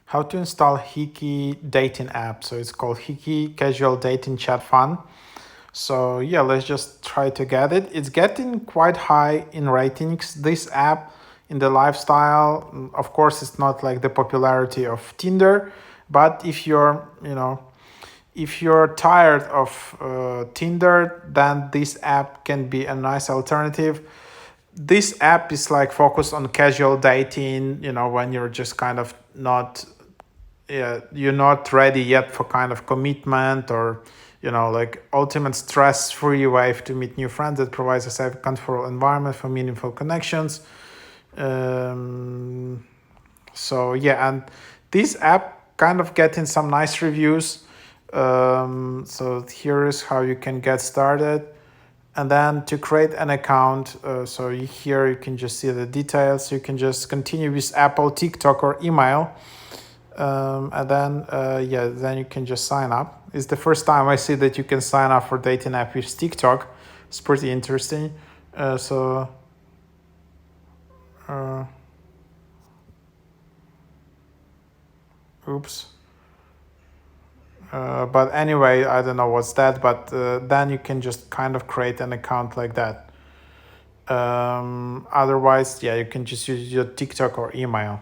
how to install Hickey dating app. So it's called Hickey Casual Dating Chat Fun. So yeah, let's just try to get it. It's getting quite high in ratings, this app, in the lifestyle. Of course, it's not like the popularity of Tinder, but if you're tired of Tinder, then this app can be a nice alternative. This app is like focused on casual dating, when you're just kind of not, yeah, you're not ready yet for kind of commitment, or like ultimate stress-free way to meet new friends that provides a safe, comfortable environment for meaningful connections. So yeah, and this app kind of getting some nice reviews. So here is how you can get started. And then to create an account, here you can just see the details. You can just continue with Apple, TikTok, or email. And then then you can just sign up. It's the first time I see that you can sign up for dating app with TikTok. It's pretty interesting. Oops. But anyway, I don't know what's that, but then you can just kind of create an account like that. Otherwise, yeah, you can just use your TikTok or email.